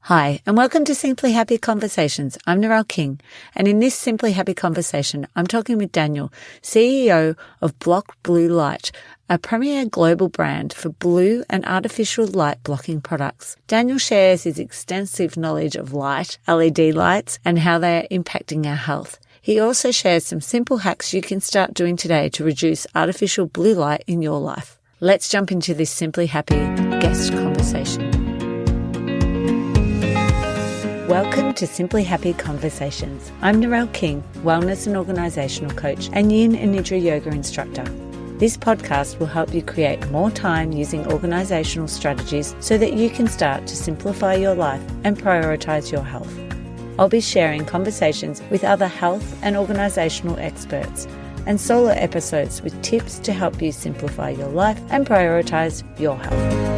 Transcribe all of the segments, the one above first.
Hi, and welcome to Simply Happy Conversations. I'm Narelle King, and in this Simply Happy conversation, I'm talking with Daniel, CEO of Block Blue Light, a premier global brand for blue and artificial light blocking products. Daniel shares his extensive knowledge of light, LED lights, and how they are impacting our health. He also shares some simple hacks you can start doing today to reduce artificial blue light in your life. Let's jump into this Simply Happy guest conversation. Welcome to Simply Happy Conversations. I'm Narelle King, wellness and organisational coach and Yin and Nidra yoga instructor. This podcast will help you create more time using organisational strategies so that you can start to simplify your life and prioritise your health. I'll be sharing conversations with other health and organisational experts and solo episodes with tips to help you simplify your life and prioritise your health.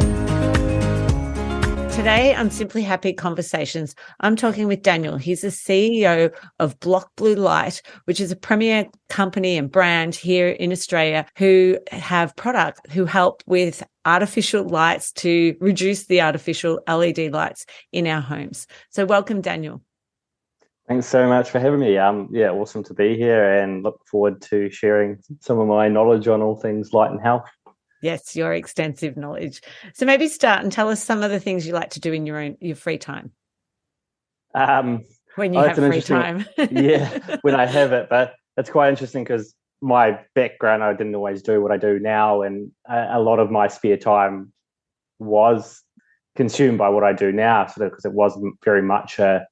Today on Simply Happy Conversations, I'm talking with Daniel. He's the CEO of Block Blue Light, which is a premier company and brand here in Australia who have products who help with artificial lights to reduce the artificial LED lights in our homes. So welcome, Daniel. Thanks so much for having me. Awesome to be here and look forward to sharing some of my knowledge on all things light and health. Yes, your extensive knowledge. So maybe start and tell us some of the things you like to do in your free time. When you have free time. Yeah, when I have it. But it's quite interesting because my background, I didn't always do what I do now. And a lot of my spare time was consumed by what I do now, because it wasn't very much a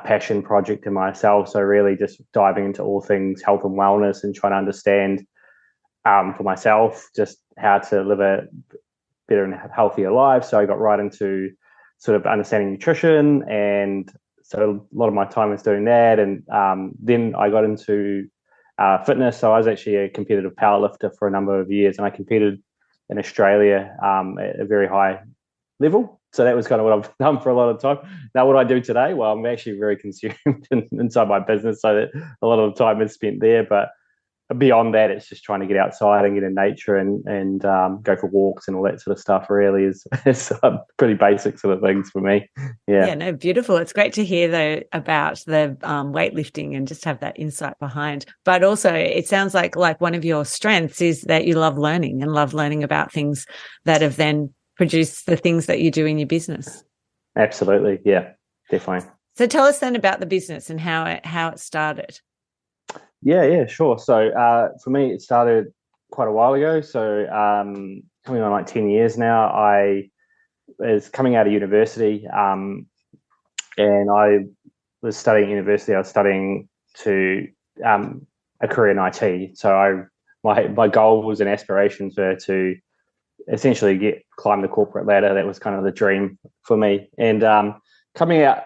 passion project in myself. So really just diving into all things health and wellness and trying to understand for myself just how to live a better and healthier life. So I got right into sort of understanding nutrition, and so a lot of my time was doing that. And then I got into fitness. So I was actually a competitive powerlifter for a number of years, and I competed in Australia at a very high level. So that was kind of what I've done for a lot of time. Now, what I do today, well, I'm actually very consumed inside my business, so that a lot of the time is spent there. But beyond that, it's just trying to get outside and get in nature and go for walks and all that sort of stuff. Really is pretty basic sort of things for me. Yeah, no, beautiful. It's great to hear though about the weightlifting and just have that insight behind. But also, it sounds like one of your strengths is that you love learning and love learning about things that have then produced the things that you do in your business. Absolutely, yeah, definitely. So tell us then about the business and how it started. Yeah, sure. So for me, it started quite a while ago. So coming on like 10 years now. I was coming out of university and I was studying university. I was studying to a career in IT. So my goals and aspirations were to essentially climb the corporate ladder. That was kind of the dream for me. And coming out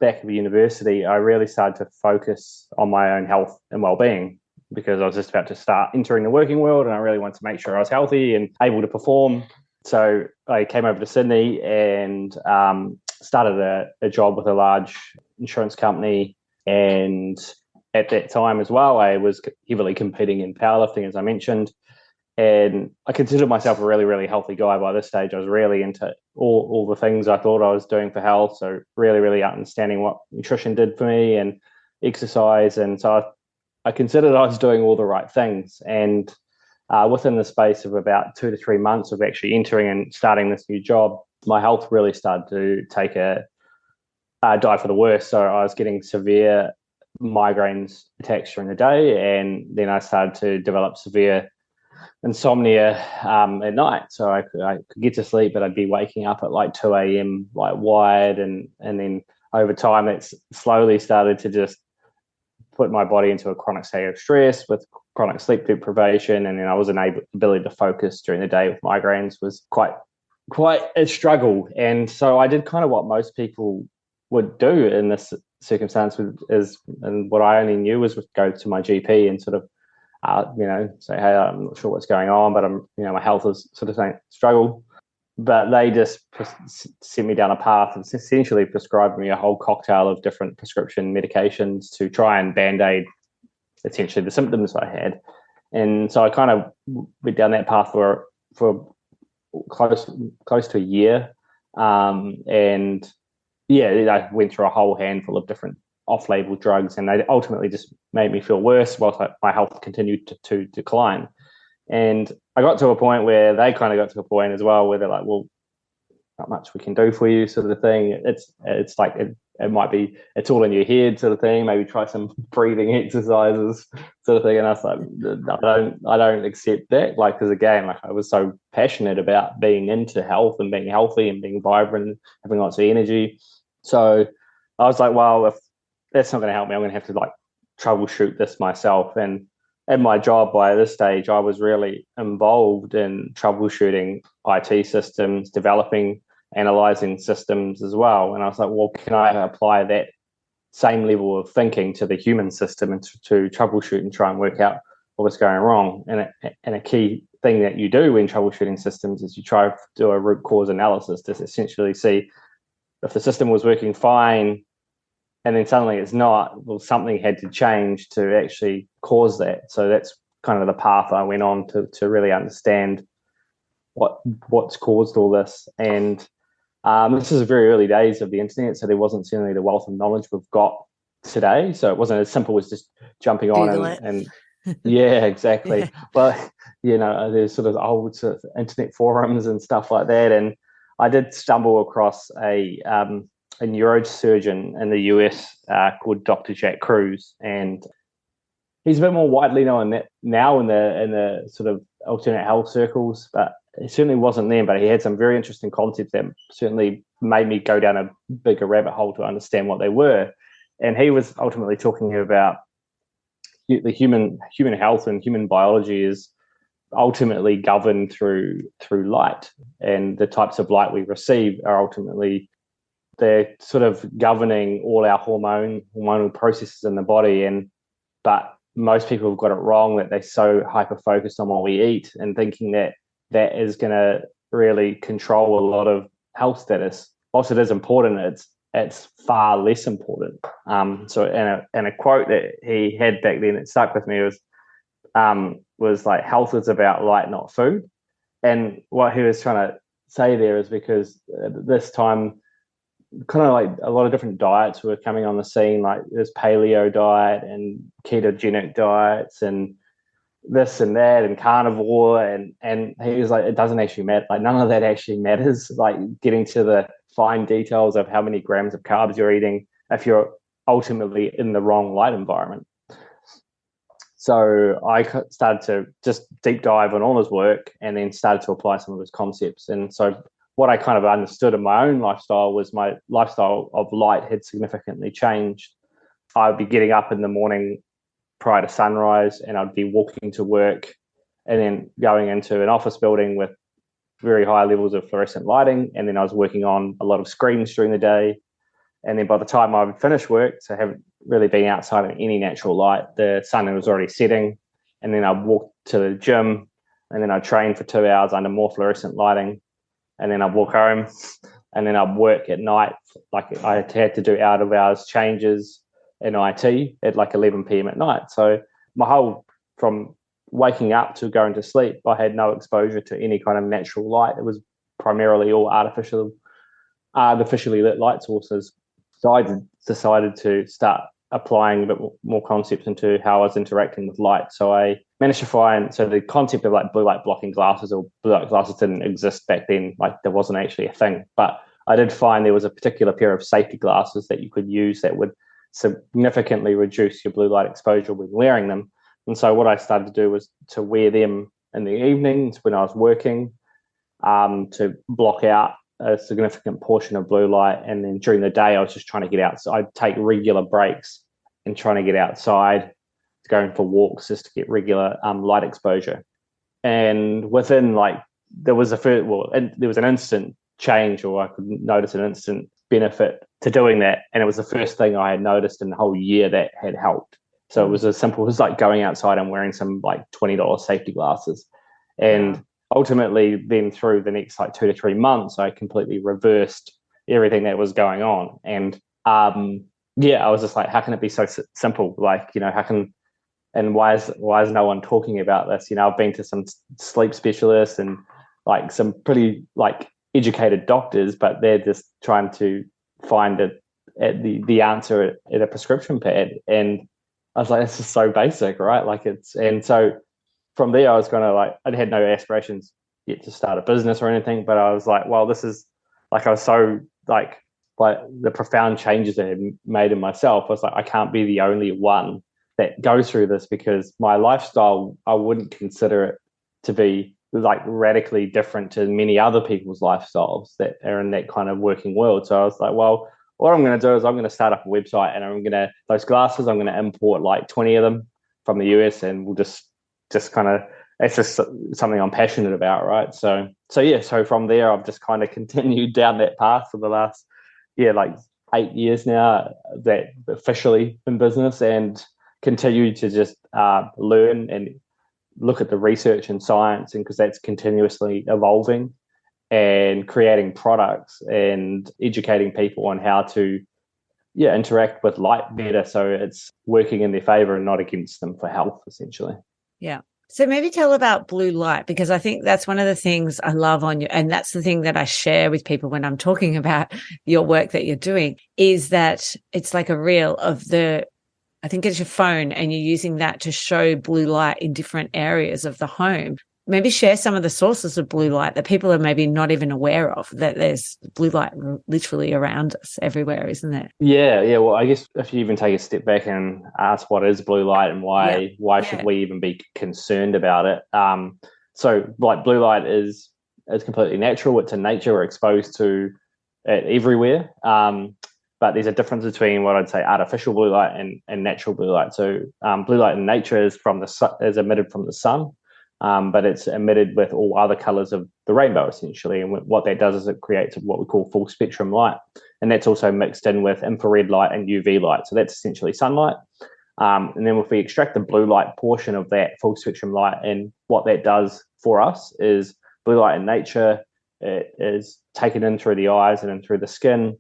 back of university, I really started to focus on my own health and well-being, because I was just about to start entering the working world and I really wanted to make sure I was healthy and able to perform. So I came over to Sydney and started a job with a large insurance company. And at that time as well, I was heavily competing in powerlifting, as I mentioned. And I considered myself a really, really healthy guy by this stage. I was really into all the things I thought I was doing for health. So really, really understanding what nutrition did for me and exercise. And so I considered I was doing all the right things. And within the space of about 2 to 3 months of actually entering and starting this new job, my health really started to take a dive for the worse. So I was getting severe migraines attacks during the day. And then I started to develop severe insomnia at night. So I could get to sleep, but I'd be waking up at like 2 a.m. like wired, and then over time it's slowly started to just put my body into a chronic state of stress with chronic sleep deprivation, and then I wasn't ability to focus during the day with migraines was quite a struggle. And so I did kind of what most people would do in this circumstance, and what I only knew was go to my GP and sort of say, hey, I'm not sure what's going on, but my health is sort of saying struggle. But they just sent me down a path and essentially prescribed me a whole cocktail of different prescription medications to try and band-aid essentially the symptoms I had. And so I kind of went down that path for close to a year. And yeah, I went through a whole handful of different off-label drugs, and they ultimately just made me feel worse whilst my health continued to decline. And I got to a point where they kind of got to a point as well where they're like, well, not much we can do for you, sort of thing. It's like it might be it's all in your head, sort of thing. Maybe try some breathing exercises, sort of thing. And I was like, I don't accept that. Like, because again, like I was so passionate about being into health and being healthy and being vibrant, having lots of energy. So I was like, well, if that's not going to help me, I'm going to have to like troubleshoot this myself. And in my job by this stage, I was really involved in troubleshooting IT systems, developing, analyzing systems as well. And I was like, well, can I apply that same level of thinking to the human system and to troubleshoot and try and work out what was going wrong? And a key thing that you do when troubleshooting systems is you try to do a root cause analysis to essentially see if the system was working fine and then suddenly it's not, well, something had to change to actually cause that. So that's kind of the path I went on to really understand what's caused all this. And this is the very early days of the internet, so there wasn't certainly the wealth of knowledge we've got today. So it wasn't as simple as just jumping on and yeah, exactly. Yeah. But there's sort of old sort of internet forums and stuff like that. And I did stumble across a neurosurgeon in the US called Dr. Jack Kruse, and he's a bit more widely known now in the sort of alternate health circles, but it certainly wasn't then. But he had some very interesting concepts that certainly made me go down a bigger rabbit hole to understand what they were. And he was ultimately talking about the human health and human biology is ultimately governed through light, and the types of light we receive are ultimately they're sort of governing all our hormonal processes in the body. But most people have got it wrong, that they're so hyper focused on what we eat and thinking that is going to really control a lot of health status. Whilst it is important, it's far less important. So and a quote that he had back then that stuck with me was like, health is about light, not food. And what he was trying to say there is because at this time, kind of like a lot of different diets were coming on the scene, like this paleo diet and ketogenic diets and this and that and carnivore, and he was like, it doesn't actually matter. Like, none of that actually matters. Like, getting to the fine details of how many grams of carbs you're eating if you're ultimately in the wrong light environment. So I started to just deep dive on all his work and then started to apply some of his concepts. And so what I kind of understood in my own lifestyle was my lifestyle of light had significantly changed. I'd be getting up in the morning prior to sunrise, and I'd be walking to work and then going into an office building with very high levels of fluorescent lighting. And then I was working on a lot of screens during the day. And then by the time I would finish work, so I haven't really been outside in any natural light, the sun was already setting. And then I'd walk to the gym, and then I'd train for 2 hours under more fluorescent lighting. And then I'd walk home, and then I'd work at night. Like, I had to do out of hours changes in IT at like 11 p.m. at night. So my whole, from waking up to going to sleep, I had no exposure to any kind of natural light. It was primarily all artificially lit light sources. So I decided to start applying a bit more concepts into how I was interacting with light. So I managed to find, so the concept of like blue light blocking glasses or blue light glasses didn't exist back then. Like, there wasn't actually a thing, but I did find there was a particular pair of safety glasses that you could use that would significantly reduce your blue light exposure when wearing them. And so what I started to do was to wear them in the evenings when I was working, to block out a significant portion of blue light. And then during the day, I was just trying to get out. So I'd take regular breaks and trying to get outside, going for walks just to get regular light exposure. And within there was an instant change, or I could notice an instant benefit to doing that. And it was the first thing I had noticed in the whole year that had helped. So it was as simple as like going outside and wearing some like $20 safety glasses. And ultimately then through the next like 2 to 3 months, I completely reversed everything that was going on. And I was just like, how can it be so simple? Like, how can, and why is no one talking about this? I've been to some sleep specialists and like some pretty like educated doctors, but they're just trying to find it at the answer at a prescription pad. And I was like, this is so basic, right? Like and so from there, I was kind of like, I had no aspirations yet to start a business or anything, but I was like, well, this is like, I was so like the profound changes I had made in myself. I was like, I can't be the only one that goes through this, because my lifestyle, I wouldn't consider it to be like radically different to many other people's lifestyles that are in that kind of working world. So I was like, well, what I'm going to do is I'm going to start up a website, and those glasses, I'm going to import like 20 of them from the US, and we'll just kind of, it's just something I'm passionate about, right? So from there, I've just kind of continued down that path for the last, like 8 years now, that officially in business, and continue to just learn and look at the research and science, and because that's continuously evolving, and creating products and educating people on how to interact with light better, so it's working in their favor and not against them for health, essentially. Yeah. So maybe tell about blue light, because I think that's one of the things I love on you. And that's the thing that I share with people when I'm talking about your work that you're doing, is that it's like a reel of I think it's your phone, and you're using that to show blue light in different areas of the home. Maybe share some of the sources of blue light that people are maybe not even aware of, that there's blue light literally around us everywhere, isn't there? Yeah. Well, I guess if you even take a step back and ask what is blue light, and why should we even be concerned about it? So like blue light is completely natural. It's in nature. We're exposed to it everywhere. But there's a difference between what I'd say artificial blue light and natural blue light. So blue light in nature is emitted from the sun. But it's emitted with all other colors of the rainbow, essentially. And what that does is it creates what we call full spectrum light. And that's also mixed in with infrared light and UV light. So that's essentially sunlight. And then if we extract the blue light portion of that full spectrum light, and what that does for us is blue light in nature, it is taken in through the eyes and in through the skin,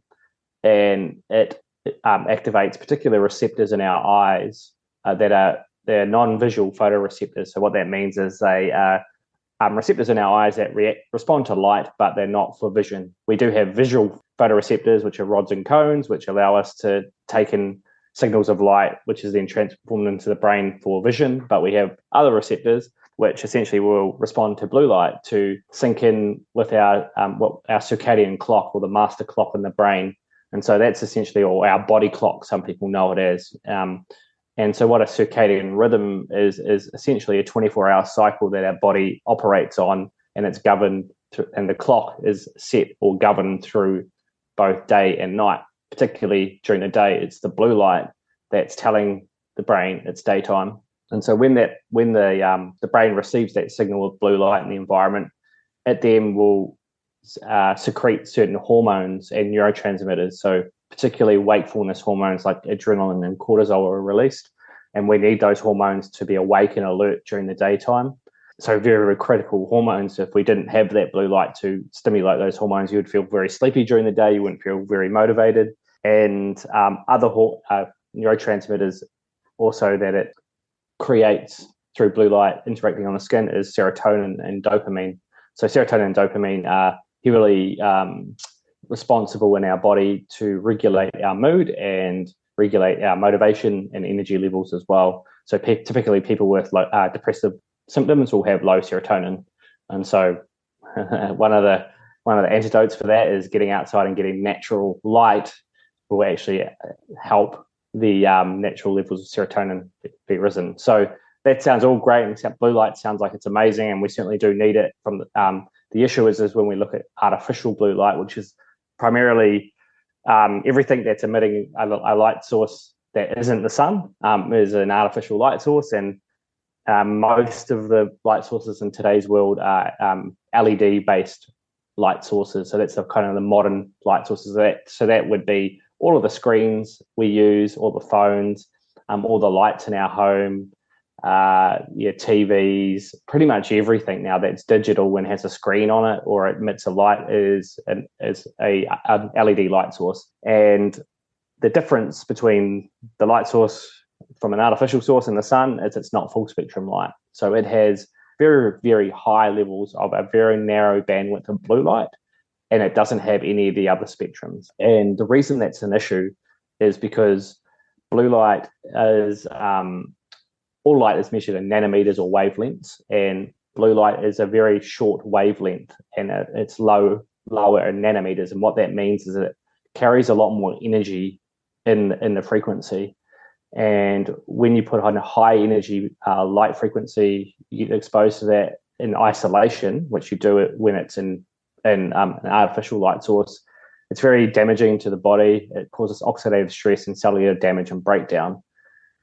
and it activates particular receptors in our eyes they're non-visual photoreceptors. So what that means is they are receptors in our eyes that respond to light, but they're not for vision. We do have visual photoreceptors, which are rods and cones, which allow us to take in signals of light, which is then transformed into the brain for vision. But we have other receptors, which essentially will respond to blue light to sync in with our circadian clock, or the master clock in the brain. And so that's essentially, or our body clock, some people know it as. And so what a circadian rhythm is essentially a 24-hour cycle that our body operates on, and it's governed and the clock is set or governed through both day and night. Particularly during the day, it's the blue light that's telling the brain it's daytime. And so when the brain receives that signal of blue light in the environment, it then will secrete certain hormones and neurotransmitters. So particularly wakefulness hormones like adrenaline and cortisol are released. And we need those hormones to be awake and alert during the daytime. So very, very critical hormones. If we didn't have that blue light to stimulate those hormones, you would feel very sleepy during the day. You wouldn't feel very motivated. And other neurotransmitters also that it creates through blue light interacting on the skin is serotonin and dopamine. So serotonin and dopamine are heavily responsible in our body to regulate our mood and regulate our motivation and energy levels as well. So typically people with depressive symptoms will have low serotonin. And so one of the antidotes for that is getting outside and getting natural light will actually help the natural levels of serotonin be risen. So that sounds all great, except blue light sounds like it's amazing, and we certainly do need it. From the issue is when we look at artificial blue light, which is primarily everything that's emitting a light source that isn't the sun is an artificial light source, and most of the light sources in today's world are LED-based light sources. So that's kind of the modern light sources. So that would be all of the screens we use, all the phones, all the lights in our home, TVs, pretty much everything now that's digital and has a screen on it or it emits a light is a LED light source. And the difference between the light source from an artificial source in the sun is it's not full spectrum light. So it has very, very high levels of a very narrow bandwidth of blue light. and it doesn't have any of the other spectrums. And the reason that's an issue is because blue light is all light is measured in nanometers or wavelengths, and blue light is a very short wavelength, and it's lower in nanometers. And what that means is that it carries a lot more energy in the frequency. And when you put on a high energy light frequency, you get exposed to that in isolation, which you do it when it's in an artificial light source. It's very damaging to the body. It causes oxidative stress and cellular damage and breakdown.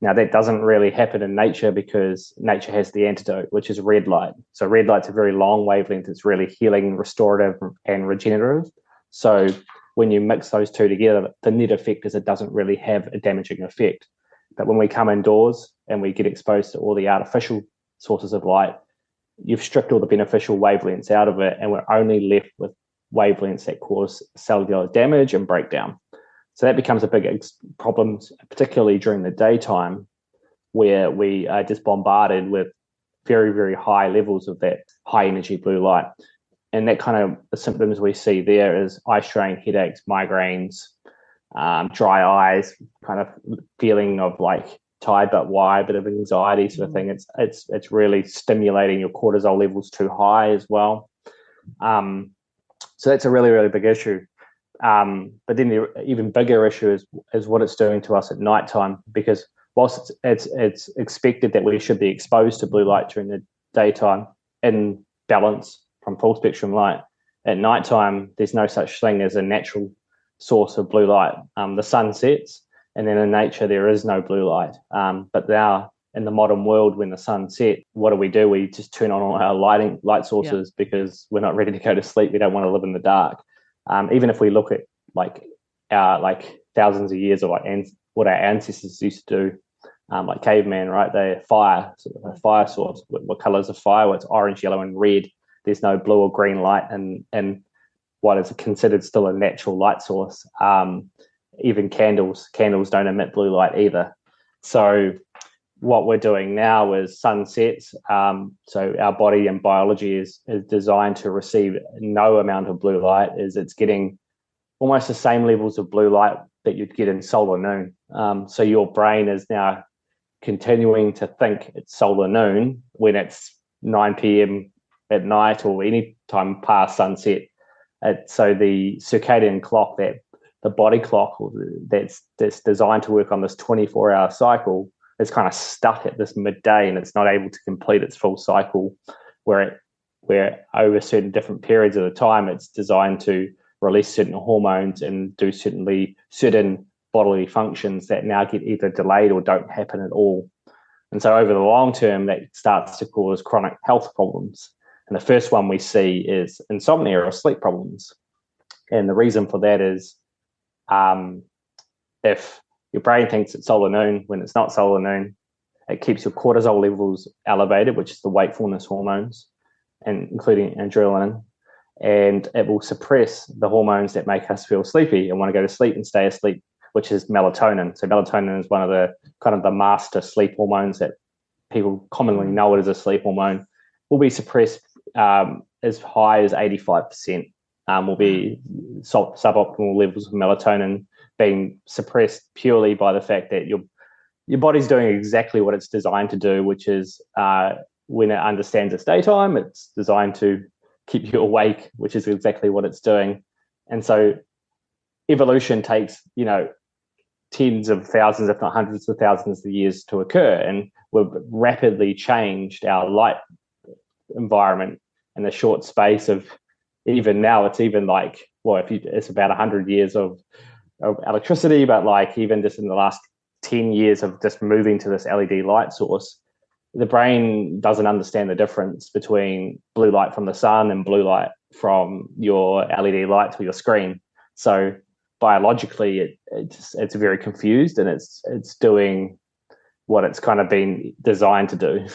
Now, that doesn't really happen in nature because nature has the antidote, which is red light. So red light's a very long wavelength. It's really healing, restorative, and regenerative. So when you mix those two together, the net effect is it doesn't really have a damaging effect. But when we come indoors and we get exposed to all the artificial sources of light, you've stripped all the beneficial wavelengths out of it, and we're only left with wavelengths that cause cellular damage and breakdown. So that becomes a big problem, particularly during the daytime, where we are just bombarded with very, very high levels of that high energy blue light. And that kind of the symptoms we see there is eye strain, headaches, migraines, dry eyes, kind of feeling of like tired but why, a bit of anxiety sort of thing. It's really stimulating your cortisol levels too high as well. So that's a really, really big issue. But then the even bigger issue is what it's doing to us at nighttime, because whilst it's expected that we should be exposed to blue light during the daytime in balance from full spectrum light, at nighttime there's no such thing as a natural source of blue light. The sun sets, and then in nature there is no blue light. But now in the modern world, when the sun sets, what do? We just turn on all our light sources because we're not ready to go to sleep. We don't want to live in the dark. Even if we look at like thousands of years of what our ancestors used to do, like caveman, right? They fire source. What colors of fire? Well, it's orange, yellow, and red. There's no blue or green light, and what is considered still a natural light source. Even candles don't emit blue light either. So what we're doing now is sunsets. So our body and biology is designed to receive no amount of blue light. It's getting almost the same levels of blue light that you'd get in solar noon. So your brain is now continuing to think it's solar noon when it's 9 p.m. at night or any time past sunset. So the circadian clock, that the body clock that's designed to work on this 24-hour cycle, is kind of stuck at this midday, and it's not able to complete its full cycle, where over certain different periods of the time it's designed to release certain hormones and do certain bodily functions that now get either delayed or don't happen at all. And so over the long term, that starts to cause chronic health problems. And the first one we see is insomnia or sleep problems. And the reason for that is if your brain thinks it's solar noon when it's not solar noon, it keeps your cortisol levels elevated, which is the wakefulness hormones, and including adrenaline, and it will suppress the hormones that make us feel sleepy and want to go to sleep and stay asleep, which is melatonin. So melatonin is one of the kind of the master sleep hormones that people commonly know it as a sleep hormone. Will be suppressed as high as 85%. Will be suboptimal levels of melatonin being suppressed purely by the fact that your body's doing exactly what it's designed to do, which is when it understands it's daytime, it's designed to keep you awake, which is exactly what it's doing. And so evolution takes, tens of thousands, if not hundreds of thousands of years to occur. And we've rapidly changed our light environment in a short space of, even now, it's even like, it's about 100 years of electricity, but like even just in the last 10 years of just moving to this LED light source, the brain doesn't understand the difference between blue light from the sun and blue light from your LED lights or your screen. So biologically, it's very confused, and it's doing what it's kind of been designed to do.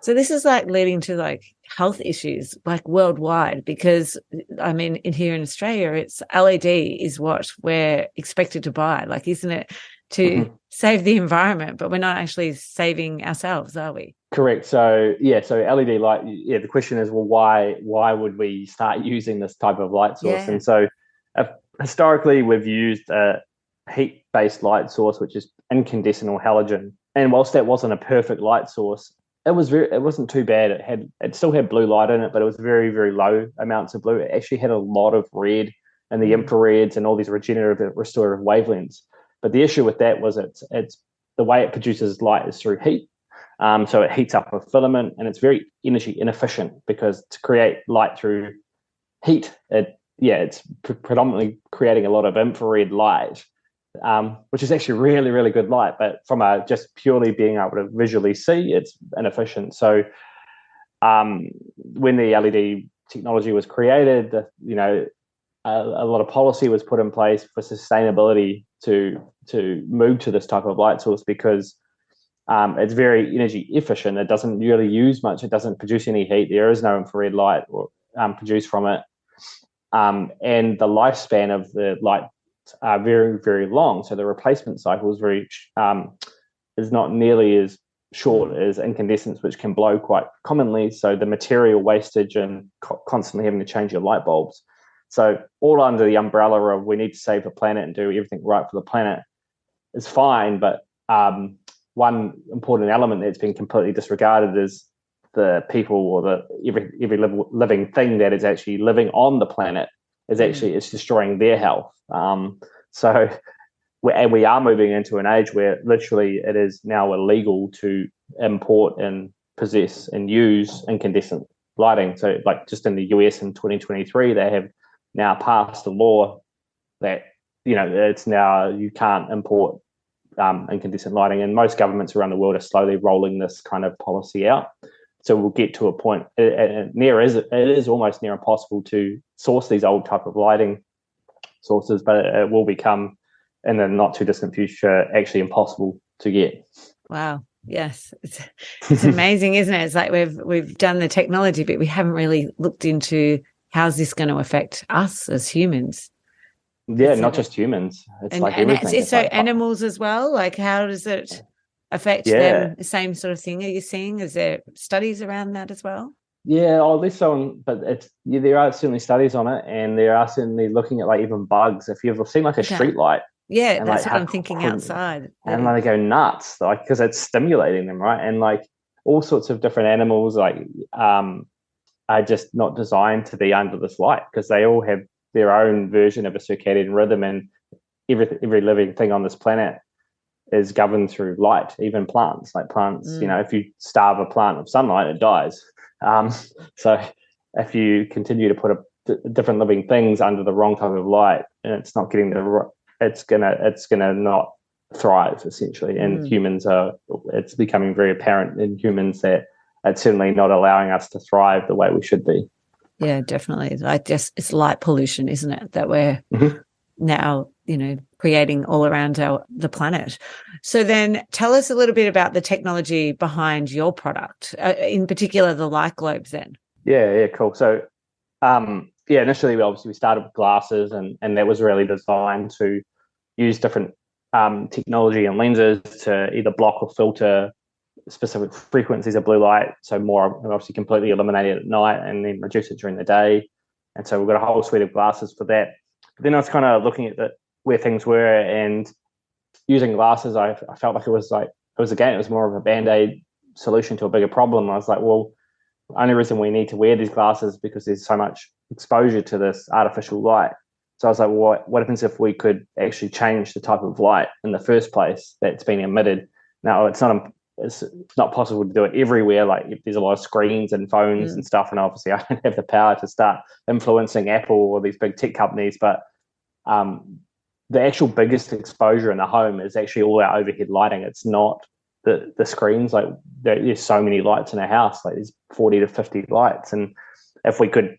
So this is like leading to like health issues like worldwide, because I mean, here in Australia, it's LED is what we're expected to buy. Like, isn't it to save the environment, but we're not actually saving ourselves, are we? Correct. So yeah, so LED light. Yeah, the question is, well, why would we start using this type of light source? Yeah. And so, uh, historically, we've used a heat-based light source, which is incandescent or halogen. And whilst that wasn't a perfect light source, it wasn't too bad. It still had blue light in it, but it was very, very low amounts of blue. It actually had a lot of red and the infrareds and all these regenerative, restorative wavelengths. But the issue with that was it's the way it produces light is through heat. So it heats up a filament, and it's very energy inefficient because to create light through heat, it's predominantly creating a lot of infrared light, which is actually really, really good light. But from just purely being able to visually see, it's inefficient. So when the LED technology was created, a lot of policy was put in place for sustainability to move to this type of light source because it's very energy efficient. It doesn't really use much. It doesn't produce any heat. There is no infrared light produced from it. And the lifespan of the light are very, very long. So the replacement cycle is not nearly as short as incandescents, which can blow quite commonly. So the material wastage and constantly having to change your light bulbs. So all under the umbrella of we need to save the planet and do everything right for the planet is fine. But one important element that's been completely disregarded is the people or every living thing that is actually living on the planet it's destroying their health. So we are moving into an age where literally it is now illegal to import and possess and use incandescent lighting. So like just in the US in 2023, they have now passed a law that it's now you can't import incandescent lighting, and most governments around the world are slowly rolling this kind of policy out. So we'll get to a point. It is almost near impossible to source these old type of lighting sources, but it will become in the not too distant future actually impossible to get. Wow. Yes, it's amazing, isn't it? It's like we've done the technology, but we haven't really looked into how's this going to affect us as humans. Yeah, not just humans. It's like everything. It's so like animals as well. Like, how does it affect them? The same sort of thing are you seeing? Is there studies around that as well? Yeah, there's some, but there are certainly studies on it, and there are certainly looking at like even bugs. If you've seen like a street light, yeah, that's what I'm thinking outside, and they go nuts, like because it's stimulating them, right? And like all sorts of different animals, like are just not designed to be under this light because they all have their own version of a circadian rhythm, and every living thing on this planet is governed through light. Even plants, if you starve a plant of sunlight, it dies. So if you continue to put different living things under the wrong type of light, and it's not getting it's gonna not thrive essentially. And it's becoming very apparent in humans that it's certainly not allowing us to thrive the way we should be. Yeah, definitely. It's light pollution, isn't it? That we're now, creating all around the planet. So then tell us a little bit about the technology behind your product, in particular the light globes then. Yeah, cool. So, initially we started with glasses, and that was really designed to use different technology and lenses to either block or filter specific frequencies of blue light, so more obviously completely eliminate it at night and then reduce it during the day. And so we've got a whole suite of glasses for that. But then I was kind of looking at where things were, and using glasses, I felt like it was more of a band-aid solution to a bigger problem. I was like, well, the only reason we need to wear these glasses is because there's so much exposure to this artificial light. So I was like, well, what happens if we could actually change the type of light in the first place that's being emitted? Now, it's not possible to do it everywhere. Like there's a lot of screens and phones and stuff, and obviously I don't have the power to start influencing Apple or these big tech companies. But the actual biggest exposure in the home is actually all our overhead lighting. It's not the screens. Like there's so many lights in a house. Like there's 40 to 50 lights, and if we could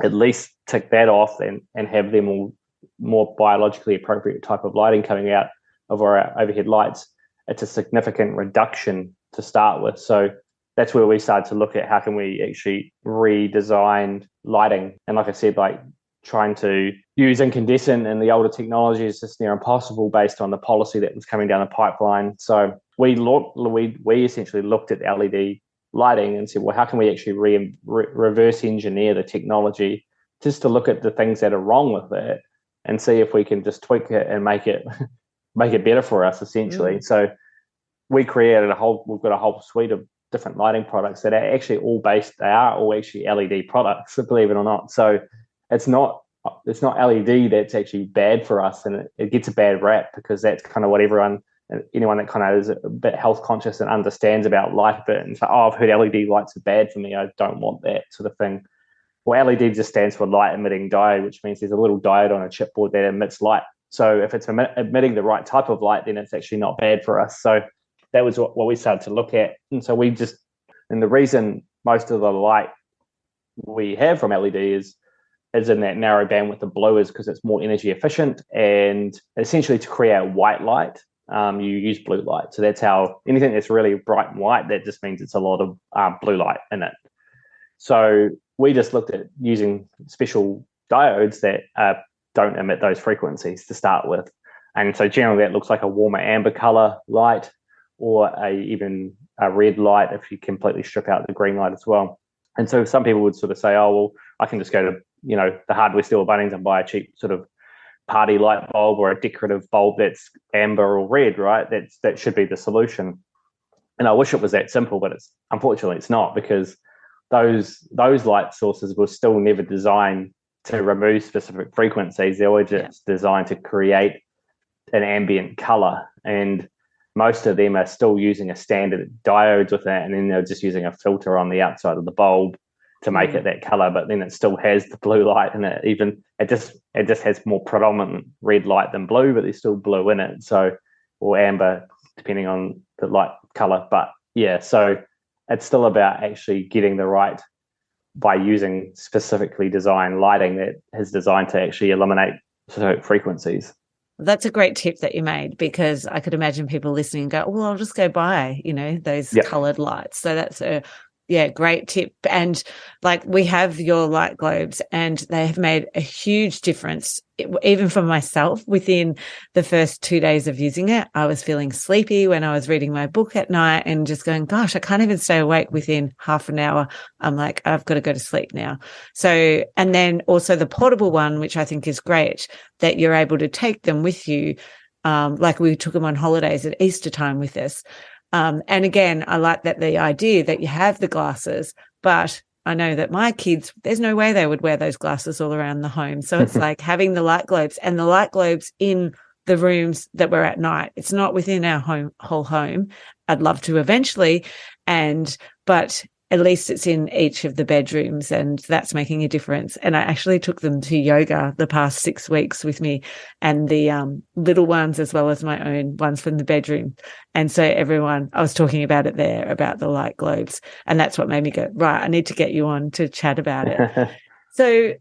at least tick that off and have them all more biologically appropriate type of lighting coming out of our overhead lights, it's a significant reduction to start with. So that's where we started to look at how can we actually redesign lighting. And like I said, like trying to use incandescent and the older technology is just near impossible based on the policy that was coming down the pipeline. So we essentially looked at LED lighting and said, well, how can we actually reverse engineer the technology just to look at the things that are wrong with it and see if we can just tweak it and make it better for us, essentially. So we created we've got a whole suite of different lighting products that are actually they are all actually LED products, believe it or not. So it's not LED that's actually bad for us, and it gets a bad rap because that's kind of what anyone that kind of is a bit health conscious and understands about light a bit and say, oh, I've heard LED lights are bad for me, I don't want that sort of thing. Well, LED just stands for light emitting diode, which means there's a little diode on a chipboard that emits light. So if it's emitting the right type of light, then it's actually not bad for us. So that was what we started to look at. And so and the reason most of the light we have from LED is in that narrow bandwidth of blue is because it's more energy efficient, and essentially to create white light, you use blue light. So that's how anything that's really bright and white, that just means it's a lot of blue light in it. So we just looked at using special diodes that don't emit those frequencies to start with. And so generally that looks like a warmer amber color light, or even a red light if you completely strip out the green light as well. And so some people would sort of say, oh, well, I can just go to, the hardware store Bunnings and buy a cheap sort of party light bulb or a decorative bulb that's amber or red, right? That should be the solution. And I wish it was that simple, but unfortunately it's not, because those light sources were still never designed to remove specific frequencies. They were just designed to create an ambient color, and most of them are still using a standard diodes with that, and then they're just using a filter on the outside of the bulb to make it that color, but then it still has the blue light in it. It just has more predominant red light than blue, but there's still blue in it. So, or amber, depending on the light color. But yeah, so it's still about actually getting the right, by using specifically designed lighting that is designed to actually eliminate certain frequencies. That's a great tip that you made, because I could imagine people listening go, well, I'll just go buy, those colored lights. So that's a great tip. And like, we have your light globes, and they have made a huge difference, even for myself. Within the first 2 days of using it, I was feeling sleepy when I was reading my book at night and just going, gosh, I can't even stay awake within half an hour. I'm like, I've got to go to sleep now. So, and then also the portable one, which I think is great, that you're able to take them with you. Like we took them on holidays at Easter time with us. And again, I like that the idea that you have the glasses, but I know that my kids, there's no way they would wear those glasses all around the home. So it's like having the light globes, and the light globes in the rooms that we're at night. It's not within our whole home. I'd love to eventually, but at least it's in each of the bedrooms, and that's making a difference. And I actually took them to yoga the past 6 weeks with me, and the little ones as well as my own ones from the bedroom. And so I was talking about it there, about the light globes, and that's what made me go, right, I need to get you on to chat about it. So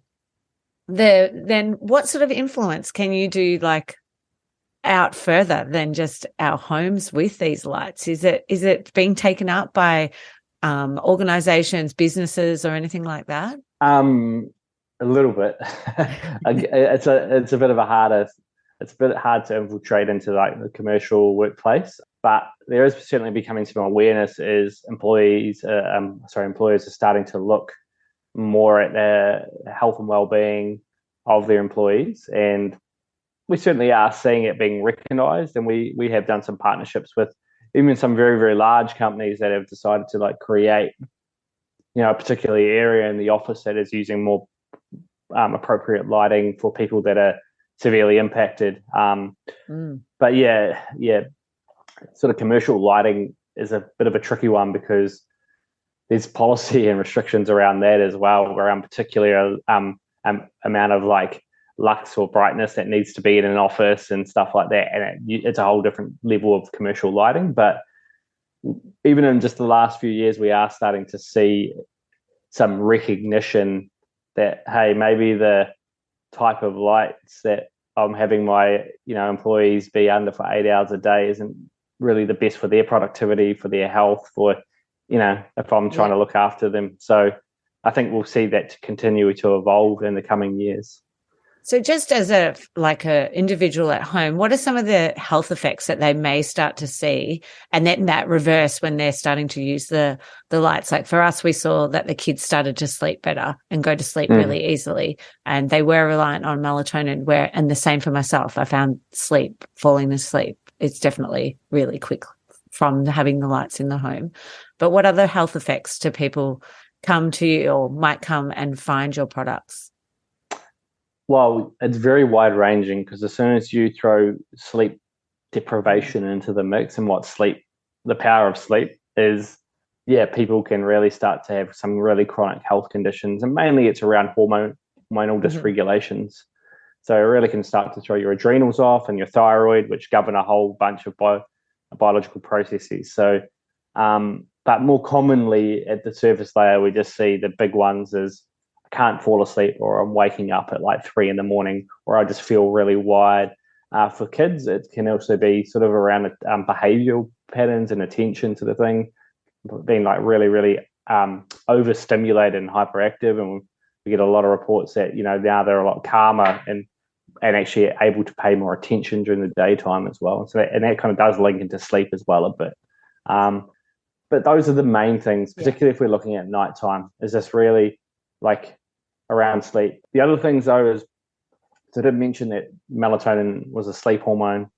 then what sort of influence can you do, like, out further than just our homes with these lights? Is it being taken up by organizations, businesses, or anything like that? A little bit. It's a bit hard to infiltrate into like the commercial workplace, but there is certainly becoming some awareness as employers are starting to look more at the health and well-being of their employees, and we certainly are seeing it being recognized. And we have done some partnerships with even some very, very large companies that have decided to like create, a particular area in the office that is using more appropriate lighting for people that are severely impacted. But sort of commercial lighting is a bit of a tricky one, because there's policy and restrictions around that as well, around particular amount of like lux or brightness that needs to be in an office and stuff like that. And it's a whole different level of commercial lighting. But even in just the last few years, we are starting to see some recognition that, hey, maybe the type of lights that I'm having my employees be under for 8 hours a day isn't really the best for their productivity, for their health, for if I'm trying to look after them. So I think we'll see that continue to evolve in the coming years. So just as a individual at home, what are some of the health effects that they may start to see, and then that reverse when they're starting to use the lights? Like for us, we saw that the kids started to sleep better and go to sleep really easily, and they were reliant on melatonin. And the same for myself. I found falling asleep, it's definitely really quick from having the lights in the home. But what other health effects do people come to you or might come and find your products? Well, it's very wide ranging, because as soon as you throw sleep deprivation into the mix and the power of sleep is, people can really start to have some really chronic health conditions. And mainly it's around hormonal dysregulations. So it really can start to throw your adrenals off and your thyroid, which govern a whole bunch of biological processes. So, but more commonly at the surface layer, we just see the big ones as can't fall asleep, or I'm waking up at like 3 a.m, or I just feel really wired. For kids, it can also be sort of around behavioral patterns and attention to the thing, being like really, really overstimulated and hyperactive. And we get a lot of reports that, now they're a lot calmer and actually able to pay more attention during the daytime as well. So that kind of does link into sleep as well a bit. But those are the main things, particularly if we're looking at nighttime, is this really like around sleep. The other things though is, so I did mention that melatonin was a sleep hormone.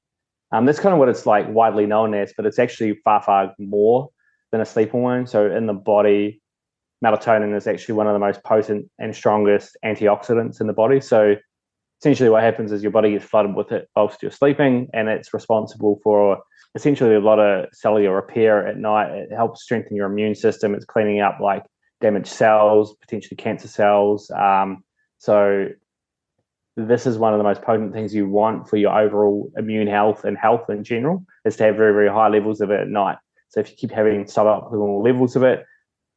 That's kind of what it's like widely known as, but it's actually far, far more than a sleep hormone. So in the body, melatonin is actually one of the most potent and strongest antioxidants in the body. So essentially what happens is your body gets flooded with it whilst you're sleeping, and it's responsible for essentially a lot of cellular repair at night. It helps strengthen your immune system. It's cleaning up like damaged cells, potentially cancer cells. So this is one of the most potent things you want for your overall immune health and health in general, is to have very, very high levels of it at night. So if you keep having suboptimal levels of it,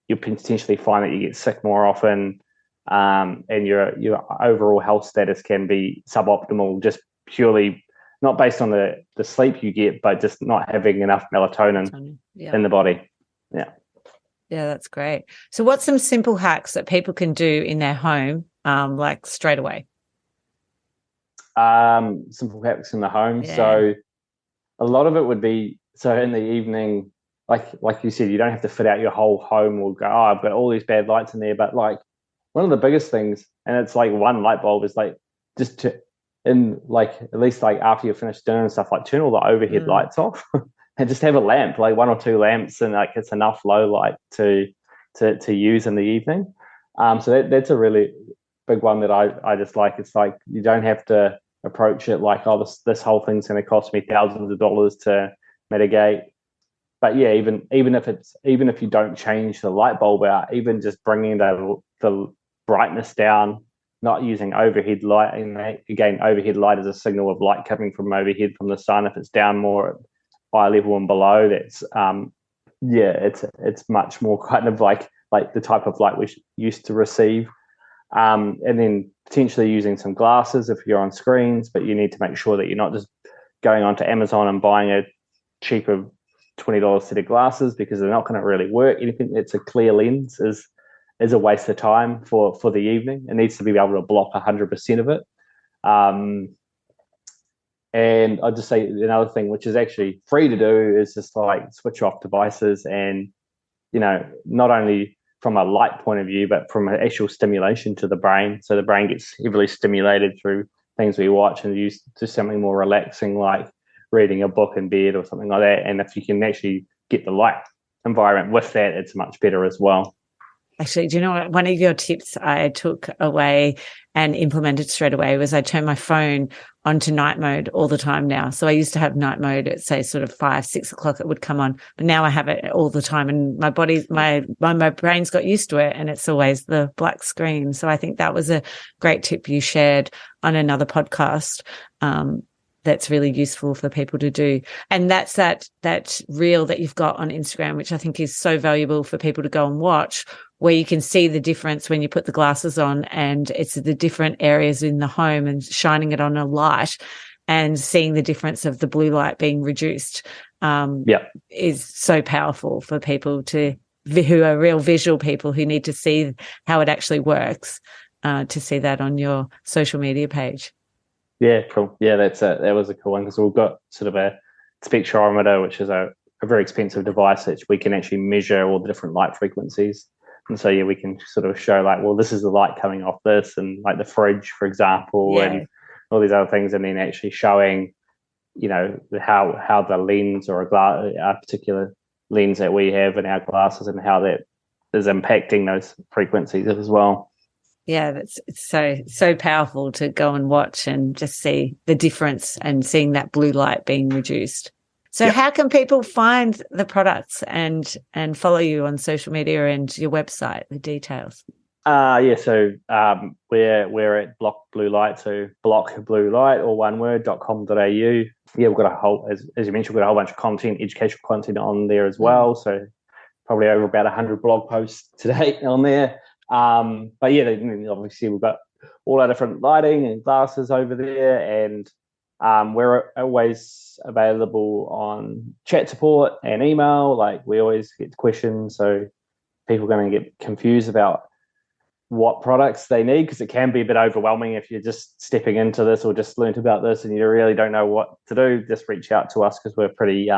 you'll potentially find that you get sick more often, and your overall health status can be suboptimal, just purely not based on the sleep you get, but just not having enough melatonin in the body. Yeah, that's great. So what's some simple hacks that people can do in their home, like straight away? Simple hacks in the home. Yeah. So a lot of it would be, so in the evening, like you said, you don't have to fit out your whole home or go, I've got all these bad lights in there. But like one of the biggest things, and it's like one light bulb, is like just to, at least like after you finish dinner and stuff, like turn all the overhead lights off. And just have a lamp, like 1 or 2 lamps, and like it's enough low light to use in the evening. So that's a really big one that I just like. It's like you don't have to approach it like, oh, this whole thing's going to cost me thousands of dollars to mitigate. But yeah, even if you don't change the light bulb out, even just bringing the brightness down, not using overhead light. And again, overhead light is a signal of light coming from overhead from the sun. If it's down more eye level and below, that's it's much more kind of like the type of light we used to receive. And then potentially using some glasses if you're on screens, but you need to make sure that you're not just going onto Amazon and buying a cheaper $20 set of glasses, because they're not going to really work. Anything that's a clear lens is a waste of time for the evening. It needs to be able to block 100% of it. And I'd just say another thing, which is actually free to do, is just like switch off devices, and, not only from a light point of view, but from an actual stimulation to the brain. So the brain gets heavily stimulated through things we watch, and use to something more relaxing, like reading a book in bed or something like that. And if you can actually get the light environment with that, it's much better as well. Actually, do you know what? One of your tips I took away and implemented straight away was I turn my phone onto night mode all the time now. So I used to have night mode at, say, sort of 5, 6 o'clock, it would come on. But now I have it all the time, and my brain's got used to it, and it's always the black screen. So I think that was a great tip you shared on another podcast. That's really useful for people to do. And that's that reel that you've got on Instagram, which I think is so valuable for people to go and watch, where you can see the difference when you put the glasses on, and it's the different areas in the home, and shining it on a light and seeing the difference of the blue light being reduced is so powerful for people who are real visual people who need to see how it actually works. to see that on your social media page. Yeah, cool. Yeah, that was a cool one, because we've got sort of a spectrometer, which is a very expensive device which we can actually measure all the different light frequencies. And so, yeah, we can sort of show like, well, this is the light coming off this, and like the fridge, for example, and all these other things, and then actually showing, you know, how the lens or a particular lens that we have in our glasses and how that is impacting those frequencies as well. Yeah, it's so powerful to go and watch and just see the difference and seeing that blue light being reduced. So how can people find the products and follow you on social media and your website, the details? So we're at Block Blue Light, so Block Blue Light, or one word, .com.au. Yeah, we've got a whole, as you mentioned, we've got a whole bunch of content, educational content on there as well. So probably over about 100 blog posts today on there. But yeah, obviously we've got all our different lighting and glasses over there, and we're always available on chat support and email. Like, we always get questions, so people are going to get confused about what products they need, because it can be a bit overwhelming if you're just stepping into this or just learnt about this and you really don't know what to do. Just reach out to us, because we're pretty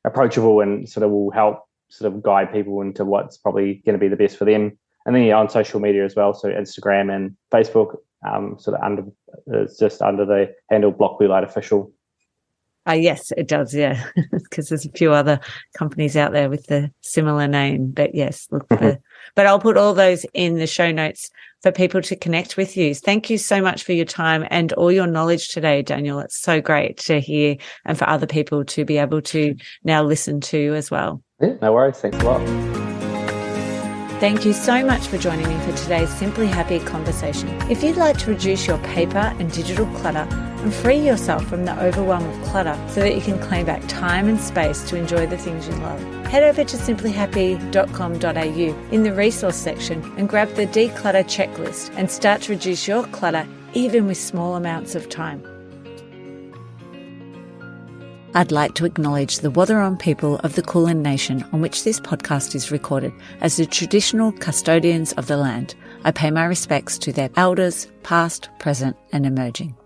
approachable and sort of will help sort of guide people into what's probably going to be the best for them. And then on social media as well, so Instagram and Facebook, sort of it's just under the handle Block Blue Light Official. Yes, it does, yeah, because there's a few other companies out there with the similar name. But yes, look for. But I'll put all those in the show notes for people to connect with you. Thank you so much for your time and all your knowledge today, Daniel. It's so great to hear, and for other people to be able to now listen to as well. Yeah, no worries. Thanks a lot. Thank you so much for joining me for today's Simply Happy conversation. If you'd like to reduce your paper and digital clutter and free yourself from the overwhelm of clutter so that you can claim back time and space to enjoy the things you love, head over to simplyhappy.com.au in the resource section and grab the declutter checklist and start to reduce your clutter even with small amounts of time. I'd like to acknowledge the Wathaurong people of the Kulin Nation on which this podcast is recorded as the traditional custodians of the land. I pay my respects to their elders, past, present and emerging.